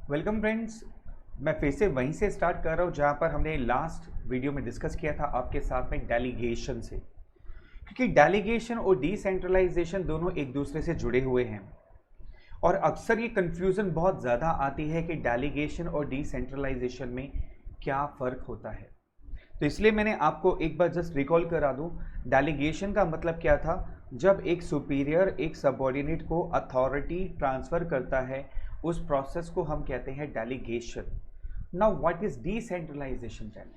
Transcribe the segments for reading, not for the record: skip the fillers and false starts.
Welcome friends. मैं फिर से वहीं से स्टार्ट कर रहा हूँ जहाँ पर हमने लास्ट वीडियो में डिस्कस किया था आपके साथ में डेलीगेशन से, क्योंकि डेलीगेशन और डिसेंट्रलाइजेशन दोनों एक दूसरे से जुड़े हुए हैं और अक्सर ये कंफ्यूजन बहुत ज़्यादा आती है कि डेलीगेशन और डिसेंट्रलाइजेशन में क्या फ़र्क होता है। तो इसलिए मैंने आपको एक बार जस्ट रिकॉल करा दूँ। डेलीगेशन का मतलब क्या था? जब एक सुपीरियर एक सबऑर्डिनेट को अथॉरिटी ट्रांसफ़र करता है, उस प्रोसेस को हम कहते हैं delegation. Now what is decentralization then?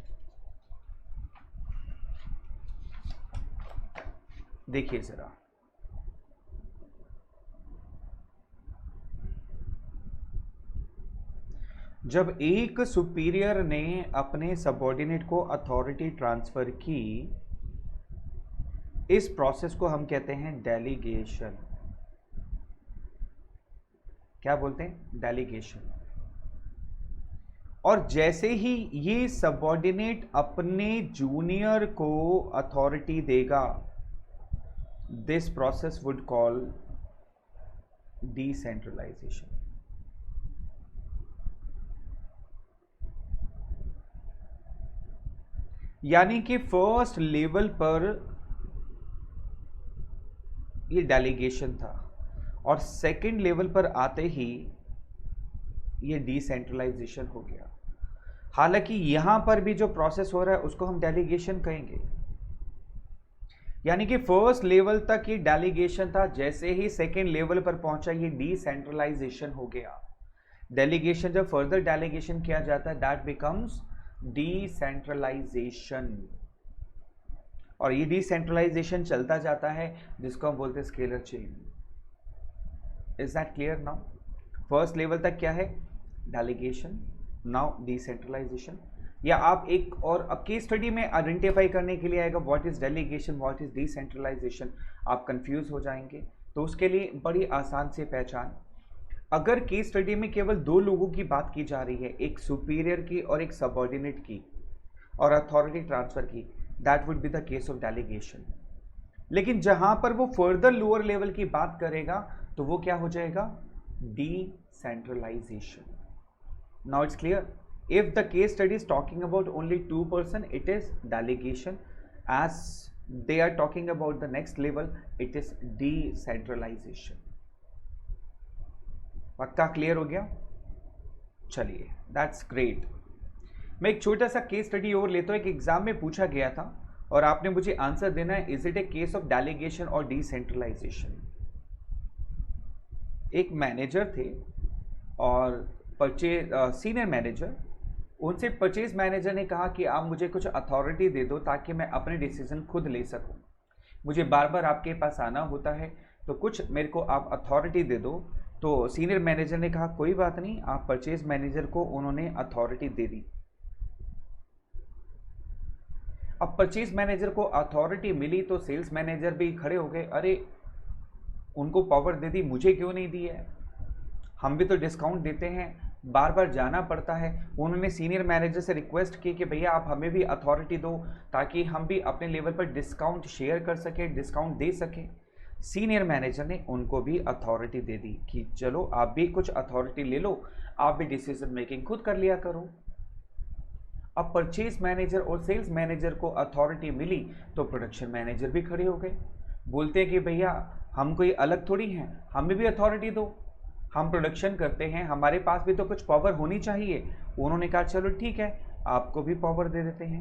देखिए जरा, जब एक सुपीरियर ने अपने सबऑर्डिनेट को अथॉरिटी ट्रांसफर की, इस प्रोसेस को हम कहते हैं डेलीगेशन। क्या बोलते हैं? डेलीगेशन। और जैसे ही ये सबऑर्डिनेट अपने जूनियर को अथॉरिटी देगा, this process would call decentralization. यानी कि फर्स्ट लेवल पर ये डेलीगेशन था और सेकंड लेवल पर आते ही ये डिसेंट्रलाइजेशन हो गया। हालांकि यहां पर भी जो प्रोसेस हो रहा है उसको हम डेलीगेशन कहेंगे। यानी कि फर्स्ट लेवल तक ये डेलीगेशन था, जैसे ही सेकंड लेवल पर पहुंचा ये डिसेंट्रलाइजेशन हो गया। डेलीगेशन जब फर्दर डेलीगेशन किया जाता है, दैट बिकम्स डिसेंट्रलाइजेशन। और ये डिसेंट्रलाइजेशन चलता जाता है, जिसको हम बोलते हैं scalar chain. Is that clear now? First level तक क्या है? Delegation, now decentralization. या आप एक और अब केस स्टडी में आइडेंटिफाई करने के लिए आएगा what is delegation, what is decentralization, आप कंफ्यूज हो जाएंगे। तो उसके लिए बड़ी आसान से पहचान, अगर केस स्टडी में केवल दो लोगों की बात की जा रही है, एक सुपीरियर की और एक सबऑर्डिनेट की, और अथॉरिटी ट्रांसफर की, that would be the case of delegation. लेकिन जहां पर वो फर्दर लोअर लेवल की बात करेगा तो वो क्या हो जाएगा? Decentralization. Now it's clear. if the case study is talking about only two person, it is delegation. As they are talking about the next level, it is decentralization. पक्का clear हो गया? चलिए, दैट्स ग्रेट। मैं एक छोटा सा case study और लेता हूं। एक एग्जाम में पूछा गया था और आपने मुझे आंसर देना है, is it A case of delegation और डिसेंट्रलाइजेशन। एक मैनेजर थे और सीनियर मैनेजर, उनसे परचेज मैनेजर ने कहा कि आप मुझे कुछ अथॉरिटी दे दो ताकि मैं अपने डिसीजन खुद ले सकूं। मुझे बार बार आपके पास आना होता है, तो कुछ मेरे को आप अथॉरिटी दे दो। तो सीनियर मैनेजर ने कहा कोई बात नहीं। आप परचेज मैनेजर को उन्होंने अथॉरिटी दे दी। अब परचेज मैनेजर को अथॉरिटी मिली तो सेल्स मैनेजर भी खड़े हो गए, अरे उनको पावर दे दी, मुझे क्यों नहीं दी है? हम भी तो डिस्काउंट देते हैं, बार बार जाना पड़ता है। उन्होंने सीनियर मैनेजर से रिक्वेस्ट की कि भैया आप हमें भी अथॉरिटी दो ताकि हम भी अपने लेवल पर डिस्काउंट शेयर कर सकें, डिस्काउंट दे सकें। सीनियर मैनेजर ने उनको भी अथॉरिटी दे दी कि चलो आप भी कुछ अथॉरिटी ले लो, आप भी डिसीजन मेकिंग खुद कर लिया करो। अब परचेज मैनेजर और सेल्स मैनेजर को अथॉरिटी मिली तो प्रोडक्शन मैनेजर भी खड़े हो गए, बोलते हैं कि भैया हम कोई अलग थोड़ी हैं, हमें भी अथॉरिटी दो, हम प्रोडक्शन करते हैं, हमारे पास भी तो कुछ पावर होनी चाहिए। उन्होंने कहा चलो ठीक है, आपको भी पावर दे देते हैं,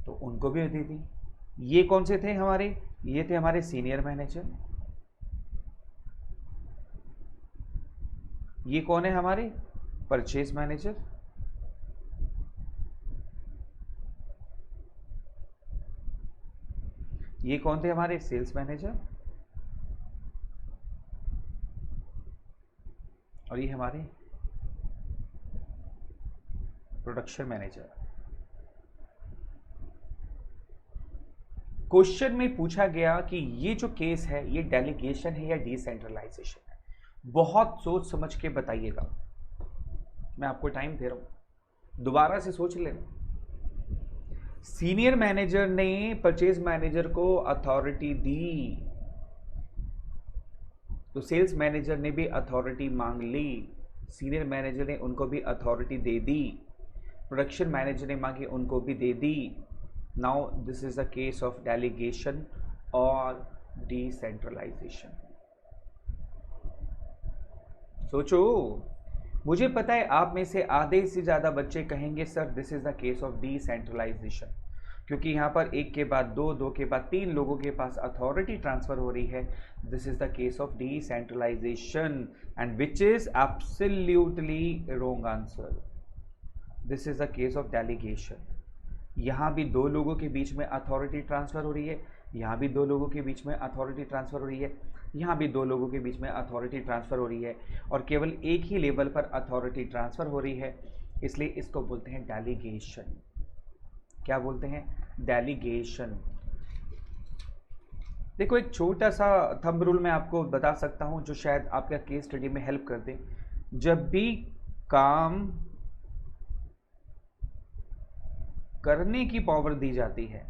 तो उनको भी दे दी। ये कौन से थे हमारे? ये थे हमारे सीनियर मैनेजर। ये कौन है हमारे? Purchase manager. ये कौन थे हमारे? Sales manager. और ये हमारे प्रोडक्शन मैनेजर। क्वेश्चन में पूछा गया कि ये जो केस है ये डेलीगेशन है या डिसेंट्रलाइजेशन है? बहुत सोच समझ के बताइएगा, मैं आपको टाइम दे रहा हूं, दोबारा से सोच लेना। सीनियर मैनेजर ने परचेज मैनेजर को अथॉरिटी दी, तो सेल्स मैनेजर ने भी अथॉरिटी मांग ली। सीनियर मैनेजर ने उनको भी अथॉरिटी दे दी, प्रोडक्शन मैनेजर ने मांगी, उनको भी दे दी। Now this is a case of delegation और डिसेंट्रलाइजेशन। सोचो, मुझे पता है आप में से आधे से ज़्यादा बच्चे कहेंगे sir this is the case of decentralization, क्योंकि यहाँ पर एक के बाद दो, दो के बाद तीन लोगों के पास अथॉरिटी ट्रांसफर हो रही है। This is the case of decentralization and which is absolutely wrong answer. This is the case of delegation. यहाँ भी दो लोगों के बीच में अथॉरिटी ट्रांसफ़र हो रही है, यहाँ भी दो लोगों के बीच में अथॉरिटी ट्रांसफ़र हो रही है, यहाँ भी दो लोगों के बीच में अथॉरिटी ट्रांसफ़र हो रही है, और केवल एक ही लेवल पर अथॉरिटी ट्रांसफ़र हो रही है, इसलिए इसको बोलते हैं डेलीगेशन। क्या बोलते हैं? डेलीगेशन। देखो, एक छोटा सा थंब रूल मैं आपको बता सकता हूँ जो शायद आपका केस स्टडी में हेल्प कर दे। जब भी काम करने की पावर दी जाती है,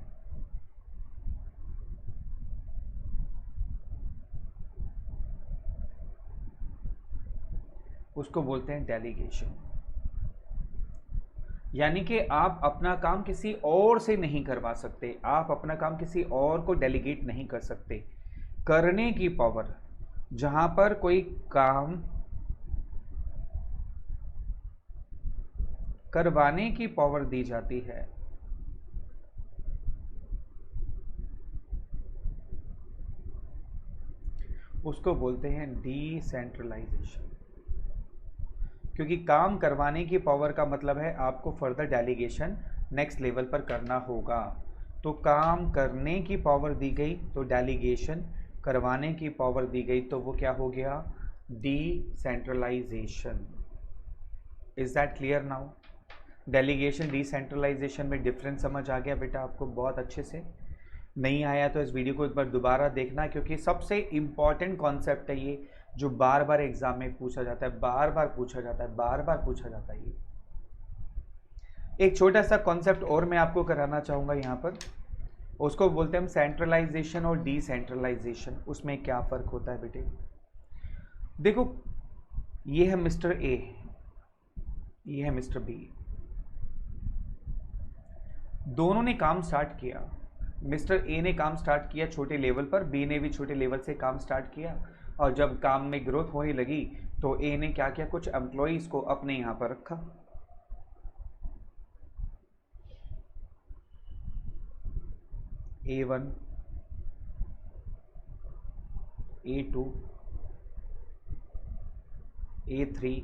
उसको बोलते हैं डेलीगेशन। यानी कि आप अपना काम किसी और से नहीं करवा सकते, आप अपना काम किसी और को डेलीगेट नहीं कर सकते। करने की पावर, जहां पर कोई काम करवाने की पावर दी जाती है, उसको बोलते हैं डिसेंट्रलाइजेशन। क्योंकि काम करवाने की पावर का मतलब है आपको फर्दर डेलीगेशन नेक्स्ट लेवल पर करना होगा। तो काम करने की पावर दी गई तो डेलीगेशन, करवाने की पावर दी गई तो वो क्या हो गया? Decentralization. Is that clear now? Delegation decentralization में डिफरेंस समझ आ गया बेटा आपको बहुत अच्छे से? नहीं आया तो इस वीडियो को एक बार दोबारा देखना, क्योंकि सबसे इंपॉर्टेंट कॉन्सेप्ट है ये, जो बार बार एग्जाम में पूछा जाता है, बार बार पूछा जाता है, बार बार पूछा जाता है। ये एक छोटा सा कॉन्सेप्ट और मैं आपको कराना चाहूँगा यहाँ पर, उसको बोलते हैं हम सेंट्रलाइजेशन और डिसेंट्रलाइजेशन। उसमें क्या फ़र्क होता है बेटे? देखो, ये है मिस्टर ए, ये है मिस्टर बी, दोनों ने काम स्टार्ट किया। मिस्टर ए ने काम स्टार्ट किया छोटे लेवल पर, बी ने भी छोटे लेवल से काम स्टार्ट किया, और जब काम में ग्रोथ होने लगी तो ए ने क्या किया? कुछ एम्प्लॉइज को अपने यहां पर रखा। A1, A2, A3,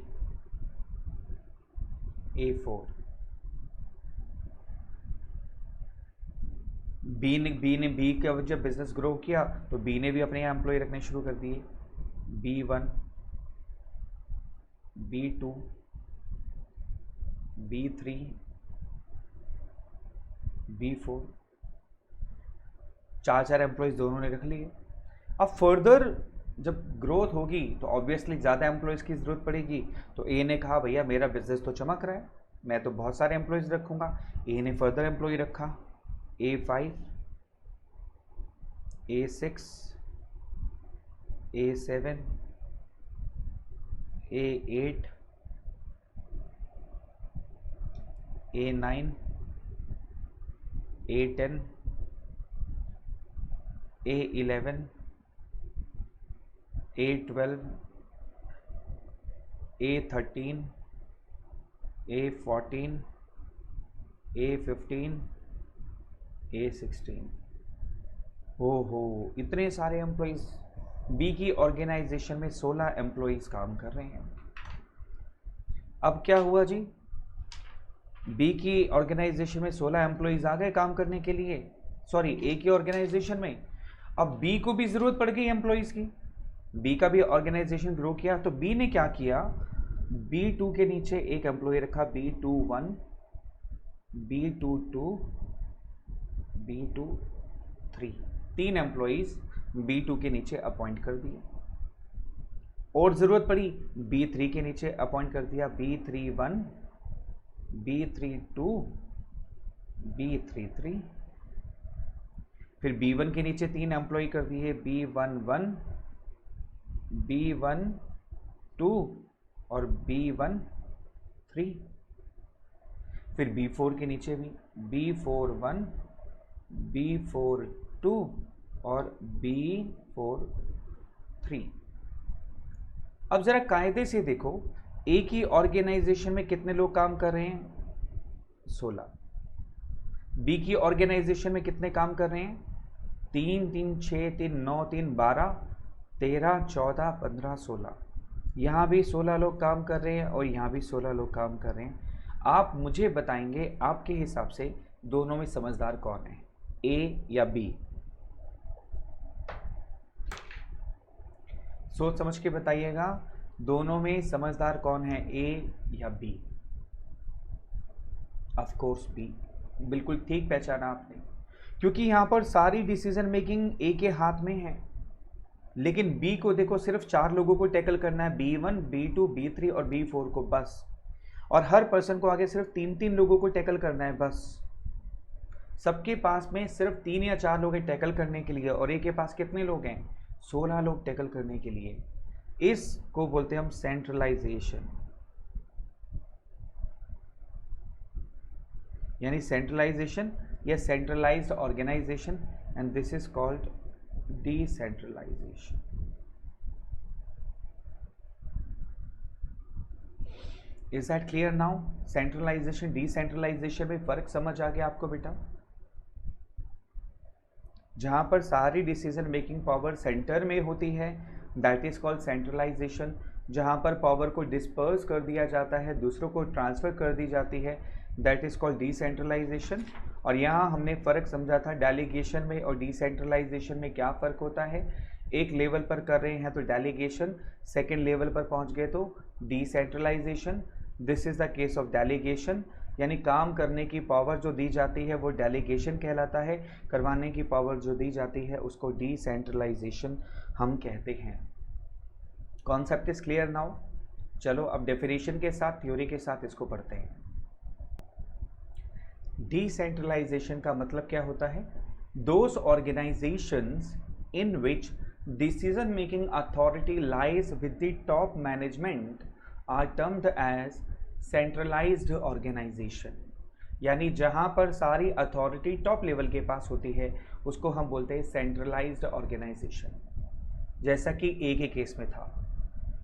A4। B का जब बिजनेस ग्रो किया तो बी ने भी अपने यहाँ एम्प्लॉय रखने शुरू कर दिए। B1, B2, B3, B4, चार एम्प्लॉयज़ दोनों ने रख लिए। अब फर्दर जब ग्रोथ होगी तो ऑब्वियसली ज़्यादा एम्प्लॉयज़ की ज़रूरत पड़ेगी, तो ए ने कहा भैया मेरा बिजनेस तो चमक रहा है, मैं तो बहुत सारे एम्प्लॉयज़ रखूँगा। ए ने फर्दर एम्प्लॉय रखा, A5, A6, A7, A8, A9, A10, A11, A12, A13, A14, A15, A16। हो इतने सारे एम्प्लॉयज़। बी की ऑर्गेनाइजेशन में 16 एम्प्लॉयज़ काम कर रहे हैं। अब क्या हुआ जी? बी की ऑर्गेनाइजेशन में 16 एम्प्लॉयज़ आ गए काम करने के लिए, सॉरी ए की ऑर्गेनाइजेशन में। अब बी को भी ज़रूरत पड़ गई एम्प्लॉयज़ की, बी का भी ऑर्गेनाइजेशन ग्रो किया, तो बी ने क्या किया? B2 के नीचे एक एम्प्लॉय रखा, B21, B22, B23, 3 employees B2 के नीचे अपॉइंट कर दिए। और ज़रूरत पड़ी B3 के नीचे अपॉइंट कर दिया, B31, B32, B33। फिर B1 के नीचे 3 एम्प्लॉय कर दिए, B11, B12 और B1 3, फिर B4 के नीचे भी B4 1, B4 2 और B4 3। अब जरा कायदे से देखो, एक ही ऑर्गेनाइजेशन में कितने लोग काम कर रहे हैं? 16। बी की ऑर्गेनाइजेशन में कितने काम कर रहे हैं? 3 3 6 3 9 3 12 13 14 15 16। यहाँ भी 16 लोग काम कर रहे हैं और यहाँ भी 16 लोग काम कर रहे हैं। आप मुझे बताएंगे आपके हिसाब से दोनों में समझदार कौन है, ए या बी? सोच समझ के बताइएगा, दोनों में समझदार कौन है, ए या बी? Of course B. बिल्कुल ठीक पहचाना आपने, क्योंकि यहां पर सारी डिसीजन मेकिंग ए के हाथ में है। लेकिन बी को देखो, सिर्फ 4 लोगों को टैकल करना है, B1 B2 B3 और B4 को बस। और हर पर्सन को आगे सिर्फ 3 लोगों को टैकल करना है बस। सबके पास में सिर्फ 3 या 4 लोग हैं टैकल करने के लिए, और ए के पास कितने लोग हैं? 16 लोग टैकल करने के लिए। इसको बोलते हैं हम सेंट्रलाइजेशन, यानी सेंट्रलाइजेशन या centralized organization, and this is called decentralization. Is that clear now? Centralization decentralization में फर्क समझ आ गया आपको बेटा? जहां पर सारी डिसीजन मेकिंग पावर सेंटर में होती है, दैट इज कॉल्ड सेंट्रलाइजेशन। जहां पर पावर को डिस्पर्स कर दिया जाता है, दूसरों को ट्रांसफर कर दी जाती है, दैट इज कॉल्ड डिसेंट्रलाइजेशन। और यहाँ हमने फ़र्क समझा था डेलीगेशन में और डिसेंट्रलाइजेशन में क्या फ़र्क होता है। एक लेवल पर कर रहे हैं तो डेलीगेशन, सेकेंड लेवल पर पहुँच गए तो decentralization. This is the case of delegation, यानी काम करने की पावर जो दी जाती है वो डेलीगेशन कहलाता है, करवाने की पावर जो दी जाती है उसको डिसेंट्रलाइजेशन हम कहते हैं। Concept is clear now? चलो अब डेफिनेशन के साथ, थ्योरी के साथ इसको पढ़ते हैं। डिसेंट्रलाइजेशन का मतलब क्या होता है? Those organizations in which decision making authority lies with the top management are termed as centralized organization. यानी जहां पर सारी अथॉरिटी टॉप लेवल के पास होती है उसको हम बोलते हैं सेंट्रलाइज्ड ऑर्गेनाइजेशन, जैसा कि ए के केस में था।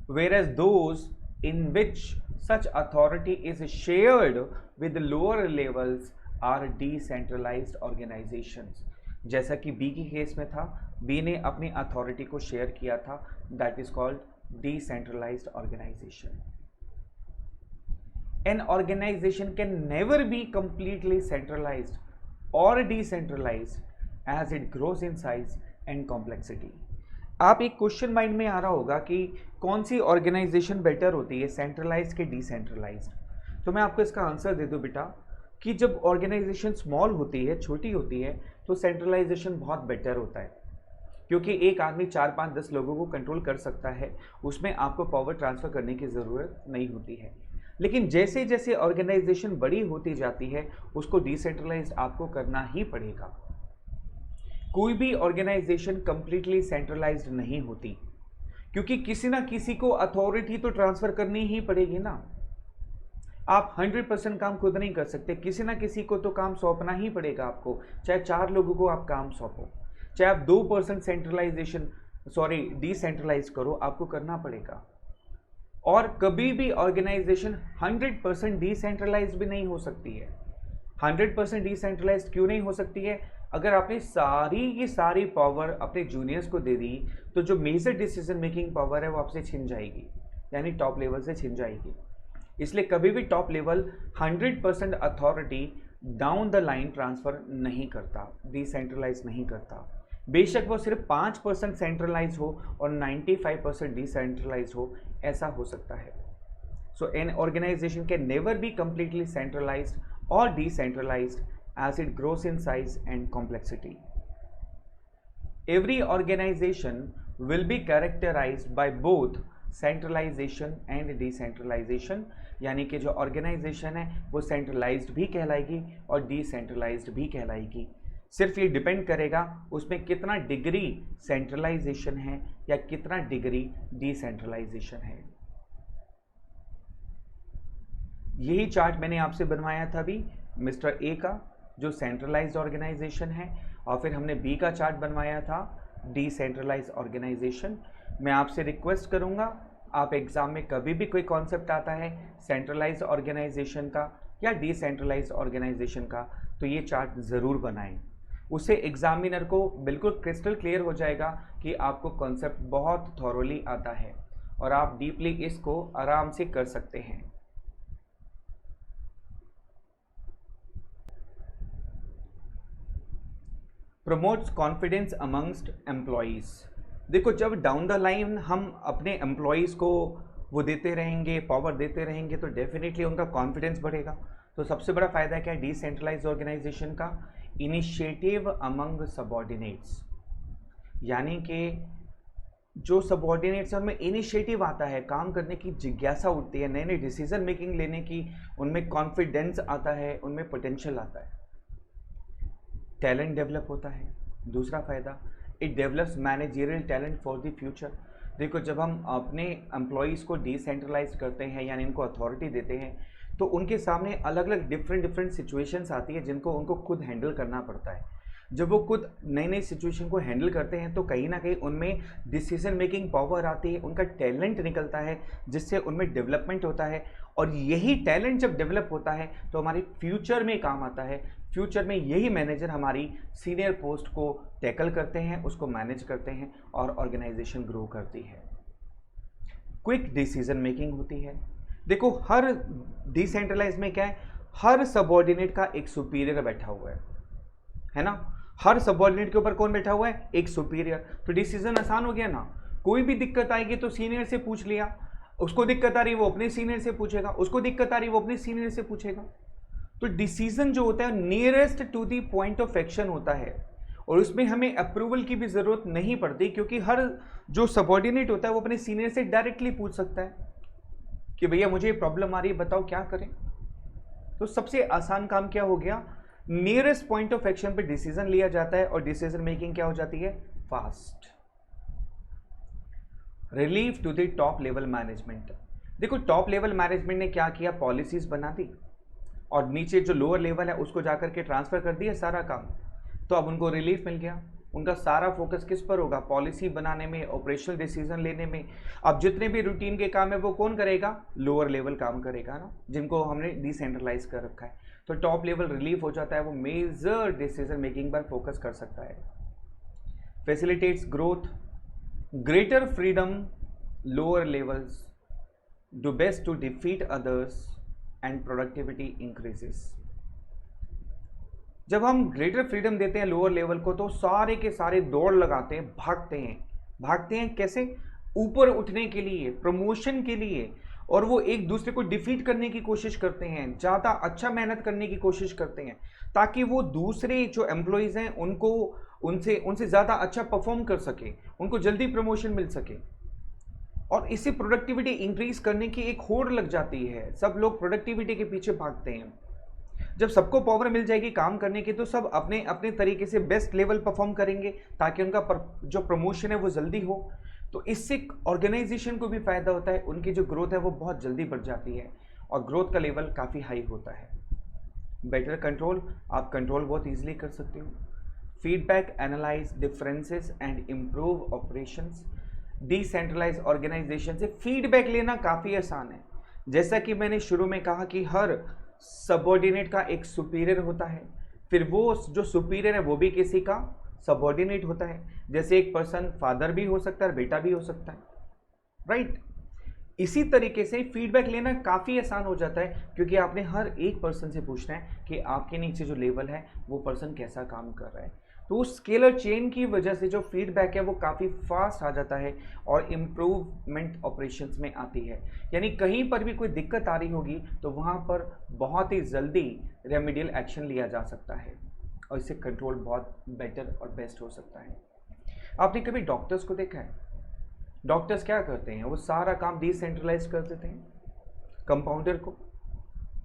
whereas those in which such authority is shared with lower levels are decentralized organizations। जैसा कि बी की केस में था, बी ने अपनी अथॉरिटी को शेयर किया था, that is called decentralized organization. An organization can never be completely centralized or decentralized as it grows in size and complexity। आप एक क्वेश्चन माइंड में आ रहा होगा कि कौन सी ऑर्गेनाइजेशन बेटर होती है, सेंट्रलाइज्ड के डिसेंट्रलाइज्ड? तो मैं आपको इसका आंसर दे दूं बेटा कि जब ऑर्गेनाइजेशन स्मॉल होती है, छोटी होती है, तो सेंट्रलाइजेशन बहुत बेटर होता है, क्योंकि एक आदमी 4 5 10 लोगों को कंट्रोल कर सकता है, उसमें आपको पावर ट्रांसफर करने की ज़रूरत नहीं होती है। लेकिन जैसे जैसे ऑर्गेनाइजेशन बड़ी होती जाती है उसको डिसेंट्रलाइज्ड आपको करना ही पड़ेगा। कोई भी ऑर्गेनाइजेशन कंप्लीटली सेंट्रलाइज्ड नहीं होती, क्योंकि किसी ना किसी को अथॉरिटी तो ट्रांसफर करनी ही पड़ेगी ना। आप 100% काम खुद नहीं कर सकते, किसी ना किसी को तो काम सौंपना ही पड़ेगा आपको। चाहे 4 लोगों को आप काम सौंपो, चाहे आप 2% डिसेंट्रलाइज करो, आपको करना पड़ेगा। और कभी भी ऑर्गेनाइजेशन 100% डिसेंट्रलाइज भी नहीं हो सकती है। 100% डिसेंट्रलाइज क्यों नहीं हो सकती है? अगर आपने सारी की सारी पावर अपने जूनियर्स को दे दी तो जो मेजर डिसीजन मेकिंग पावर है वो आपसे छिन जाएगी, यानी टॉप लेवल से छिन जाएगी। इसलिए कभी भी top level 100% authority down the line transfer नहीं करता, डिसेंट्रलाइज नहीं करता। बेशक वो सिर्फ 5% सेंट्रलाइज हो और 95% डिसेंट्रलाइज हो, ऐसा हो सकता है। So an organization can never be completely centralized और decentralized as it grows in size and complexity. Every organization will be characterized by both centralization and decentralization, यानी कि जो ऑर्गेनाइजेशन है वो सेंट्रलाइज्ड भी कहलाएगी और डिसेंट्रलाइज्ड भी कहलाएगी। सिर्फ ये डिपेंड करेगा उसमें कितना डिग्री सेंट्रलाइजेशन है या कितना डिग्री डिसेंट्रलाइजेशन है। यही चार्ट मैंने आपसे बनवाया था अभी मिस्टर ए का, जो सेंट्रलाइज्ड ऑर्गेनाइजेशन है, और फिर हमने बी का चार्ट बनवाया था डिसेंट्रलाइज्ड ऑर्गेनाइजेशन। मैं आपसे रिक्वेस्ट करूंगा, आप एग्जाम में कभी भी कोई कॉन्सेप्ट आता है सेंट्रलाइज्ड ऑर्गेनाइजेशन का या डिसेंट्रलाइज्ड ऑर्गेनाइजेशन का, तो ये चार्ट ज़रूर बनाएं। उससे एग्जामिनर को बिल्कुल क्रिस्टल क्लियर हो जाएगा कि आपको कॉन्सेप्ट बहुत थॉरोली आता है और आप डीपली इसको आराम से कर सकते हैं। Promotes confidence amongst employees. देखो, जब डाउन द लाइन हम अपने एम्प्लॉयज़ को वो देते रहेंगे, पावर देते रहेंगे, तो डेफिनेटली उनका कॉन्फिडेंस बढ़ेगा। तो सबसे बड़ा फ़ायदा क्या है डिसेंट्रलाइज्ड ऑर्गेनाइजेशन का? इनिशिएटिव अमंग सबऑर्डिनेट्स, यानी कि जो सबऑर्डिनेट्स हैं उनमें इनिशिएटिव आता है, काम करने की जिज्ञासा उठती है, नए नए डिसीजन मेकिंग लेने की उनमें कॉन्फिडेंस आता है, उनमें पोटेंशियल आता है, टैलेंट डेवलप होता है। दूसरा फ़ायदा, it develops managerial talent for the future. देखो, जब हम अपने एम्प्लॉयज़ को डिसेंट्रलाइज करते हैं यानी इनको अथॉरिटी देते हैं, तो उनके सामने अलग अलग डिफरेंट सिचुएशंस आती है जिनको उनको खुद हैंडल करना पड़ता है। जब वो खुद नई नई सिचुएशन को हैंडल करते हैं तो कहीं ना कहीं उनमें डिसीजन मेकिंग पावर आती है, उनका टैलेंट निकलता है, जिससे उनमें डेवलपमेंट होता है। और यही टैलेंट जब डेवलप होता है तो हमारी फ्यूचर में काम आता है। फ्यूचर में यही मैनेजर हमारी सीनियर पोस्ट को टैकल करते हैं, उसको मैनेज करते हैं और ऑर्गेनाइजेशन ग्रो करती है। क्विक डिसीजन मेकिंग होती है। देखो, हर डिसेंट्रलाइज में क्या है, हर सबऑर्डिनेट का एक सुपीरियर बैठा हुआ है ना? हर सबऑर्डिनेट के ऊपर कौन बैठा हुआ है? एक सुपीरियर। तो डिसीजन आसान हो गया ना। कोई भी दिक्कत आएगी तो सीनियर से पूछ लिया, उसको दिक्कत आ रही वो अपने सीनियर से पूछेगा, उसको दिक्कत आ रही वो अपने सीनियर से पूछेगा। तो डिसीजन जो होता है nearest to the point of action होता है और उसमें हमें अप्रूवल की भी जरूरत नहीं पड़ती, क्योंकि हर जो सबऑर्डिनेट होता है वो अपने सीनियर से डायरेक्टली पूछ सकता है कि भैया मुझे प्रॉब्लम आ रही है, बताओ क्या करें। तो सबसे आसान काम क्या हो गया, नियरेस्ट पॉइंट ऑफ एक्शन पे डिसीजन लिया जाता है और डिसीजन मेकिंग क्या हो जाती है, fast. Relief to the top level management. देखो, टॉप लेवल मैनेजमेंट ने क्या किया, पॉलिसीज बना दी और नीचे जो लोअर लेवल है उसको जाकर के ट्रांसफर कर दिया सारा काम। तो अब उनको रिलीफ मिल गया, उनका सारा फोकस किस पर होगा, पॉलिसी बनाने में, ऑपरेशनल डिसीजन लेने में। अब जितने भी रूटीन के काम है वो कौन करेगा, लोअर लेवल काम करेगा ना, जिनको हमने डिसेंट्रलाइज कर रखा है। तो टॉप लेवल रिलीफ हो जाता है, वो मेजर डिसीजन मेकिंग पर फोकस कर सकता है। Facilitates growth, greater freedom, lower levels do best to defeat others and productivity increases. जब हम ग्रेटर फ्रीडम देते हैं लोअर लेवल को तो सारे के सारे दौड़ लगाते हैं, भागते हैं कैसे, ऊपर उठने के लिए, प्रमोशन के लिए, और वो एक दूसरे को डिफीट करने की कोशिश करते हैं, ज़्यादा अच्छा मेहनत करने की कोशिश करते हैं ताकि वो दूसरे जो एम्प्लॉयज़ हैं उनको उनसे ज़्यादा अच्छा परफॉर्म कर सके, उनको जल्दी प्रमोशन मिल सके। और इससे प्रोडक्टिविटी इंक्रीज करने की एक होड़ लग जाती है, सब लोग प्रोडक्टिविटी के पीछे भागते हैं। जब सबको पावर मिल जाएगी काम करने की तो सब अपने अपने तरीके से बेस्ट लेवल परफॉर्म करेंगे ताकि उनका जो प्रमोशन है वो जल्दी हो। तो इससे ऑर्गेनाइजेशन को भी फायदा होता है, उनकी जो ग्रोथ है वो बहुत जल्दी बढ़ जाती है और ग्रोथ का लेवल काफ़ी हाई होता है। बेटर कंट्रोल, आप कंट्रोल बहुत ईजिली कर सकते हो। Feedback, analyze differences and improve operations. Decentralize organization से फीडबैक लेना काफ़ी आसान है। जैसा कि मैंने शुरू में कहा कि हर सबऑर्डिनेट का एक सुपीरियर होता है, फिर वो जो सुपीरियर है वो भी किसी का सबऑर्डिनेट होता है। जैसे एक पर्सन फादर भी हो सकता है, बेटा भी हो सकता है, राइट। इसी तरीके से फीडबैक लेना काफ़ी आसान हो जाता है क्योंकि आपने हर एक पर्सन से पूछना है कि आपके नीचे जो लेवल है वो पर्सन कैसा काम कर रहा है। तो उस स्केलर चेन की वजह से जो फीडबैक है वो काफ़ी फास्ट आ जाता है और इम्प्रूवमेंट ऑपरेशंस में आती है। यानी कहीं पर भी कोई दिक्कत आ रही होगी तो वहाँ पर बहुत ही जल्दी रेमेडियल एक्शन लिया जा सकता है और इससे कंट्रोल बहुत बेटर और बेस्ट हो सकता है। आपने कभी डॉक्टर्स को देखा है? डॉक्टर्स क्या करते हैं, वो सारा काम डिसेंट्रलाइज कर देते हैं। कंपाउंडर को,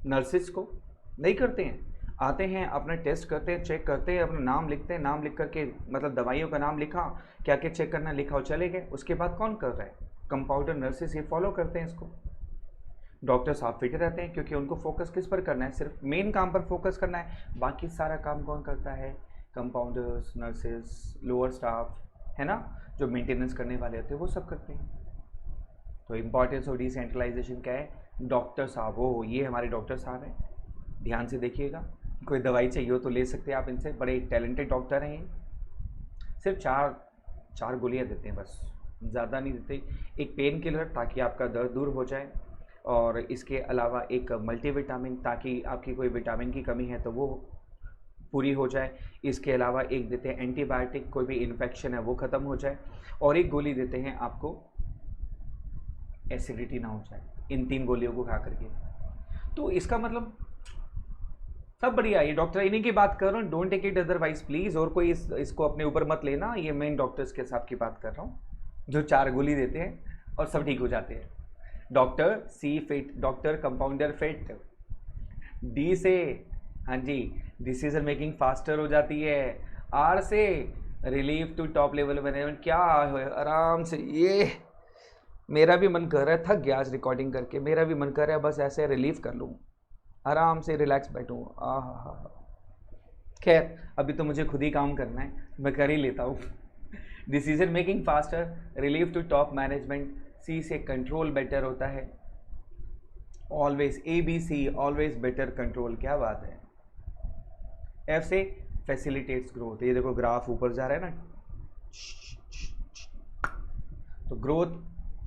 नर्सिस को नहीं करते हैं, आते हैं अपना टेस्ट करते हैं, चेक करते हैं, अपना नाम लिखते हैं, नाम लिख करके मतलब दवाइयों का नाम लिखा, क्या क्या चेक करना लिखा और चले गए। उसके बाद कौन कर रहा है, कंपाउंडर, नर्सिस, ये फॉलो करते हैं इसको। डॉक्टर साहब फिट रहते हैं क्योंकि उनको फोकस किस पर करना है, सिर्फ मेन काम पर फोकस करना है। बाकी सारा काम कौन करता है, कंपाउंडर्स, नर्सेस, लोअर स्टाफ, है ना, जो मेंटेनेंस करने वाले होते हैं वो सब करते हैं। तो इम्पॉर्टेंस ऑफ डिसेंट्रलाइजेशन क्या है, डॉक्टर साहब, वो ये हमारे डॉक्टर साहब हैं, ध्यान से देखिएगा। कोई दवाई चाहिए हो तो ले सकते हैं आप इनसे, बड़े टैलेंटेड डॉक्टर हैं। सिर्फ चार गोलियां देते हैं बस, ज़्यादा नहीं देते। एक पेन किलर ताकि आपका दर्द दूर हो जाए, और इसके अलावा एक मल्टीविटामिन ताकि आपकी कोई विटामिन की कमी है तो वो पूरी हो जाए। इसके अलावा एक देते हैं एंटीबायोटिक, कोई भी इन्फेक्शन है वो ख़त्म हो जाए, और एक गोली देते हैं आपको एसिडिटी ना हो जाए, इन 3 गोलियों को खा करके। तो इसका मतलब सब बढ़िया। ये डॉक्टर इन्हीं की बात कर रहा हूँ, don't take it otherwise please. और कोई इसको अपने ऊपर मत लेना, ये मेन डॉक्टर्स के साथ की बात कर रहा हूँ जो 4 गोली देते हैं और सब ठीक हो जाते हैं। Doctor C fit, doctor compounder fit. D से, हाँ जी, डिसीजन मेकिंग फास्टर हो जाती है। आर से relief to top level management. क्या है, आराम से, ये मेरा भी मन कर रहा है, थक गया आज रिकॉर्डिंग करके, मेरा भी मन कर रहा है बस ऐसे रिलीफ कर लूँ, आराम से रिलैक्स बैठूँ। आहा, खैर अभी तो मुझे खुद ही काम करना है, मैं कर ही लेता हूँ। Decision making faster, relief to top management. C से कंट्रोल बेटर होता है, always, ABC, always better control, क्या बात है। एफ से फैसिलिटेट्स ग्रोथ, ये देखो ग्राफ ऊपर जा रहा है ना, तो ग्रोथ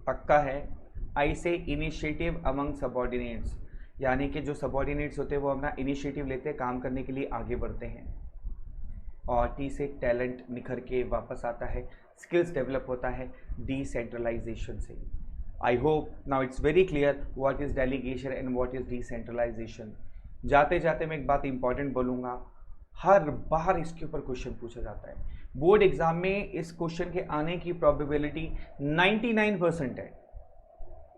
पक्का है। आई से इनिशिएटिव अमंग सबॉर्डिनेट्स, यानी कि जो सबॉर्डिनेट्स होते हैं वो अपना इनिशिएटिव लेते हैं, काम करने के लिए आगे बढ़ते हैं। और टी से टैलेंट निखर के वापस आता है, स्किल्स डेवलप होता है डिसेंट्रलाइजेशन से। I hope now it's very clear what is delegation and what is decentralization. जाते जाते मैं एक बात इंपॉर्टेंट बोलूँगा, हर बार इसके ऊपर क्वेश्चन पूछा जाता है बोर्ड एग्जाम में, इस क्वेश्चन के आने की प्रोबेबिलिटी 99% है।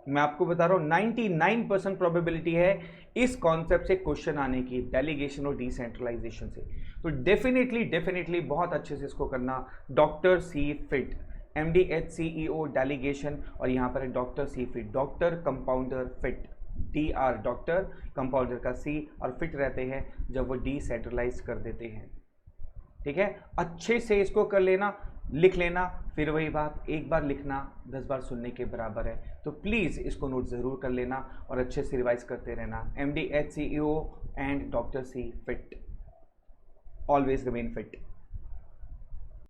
मैं आपको बता रहा हूँ 99% प्रोबेबिलिटी है इस कॉन्सेप्ट से क्वेश्चन आने की, डेलीगेशन और डिसेंट्रलाइजेशन से। तो डेफिनेटली बहुत अच्छे से इसको करना। Doctor C fit, MD CEO delegation, और यहाँ पर है doctor C fit, doctor compounder fit. DR doctor, compounder का C, और फिट रहते हैं जब वो डिसेंट्रलाइज कर देते हैं। ठीक है, अच्छे से इसको कर लेना, लिख लेना। फिर वही बात, एक बार लिखना 10 बार सुनने के बराबर है, तो प्लीज़ इसको नोट ज़रूर कर लेना और अच्छे से रिवाइज करते रहना। MD CEO and doctor C fit, always remain fit.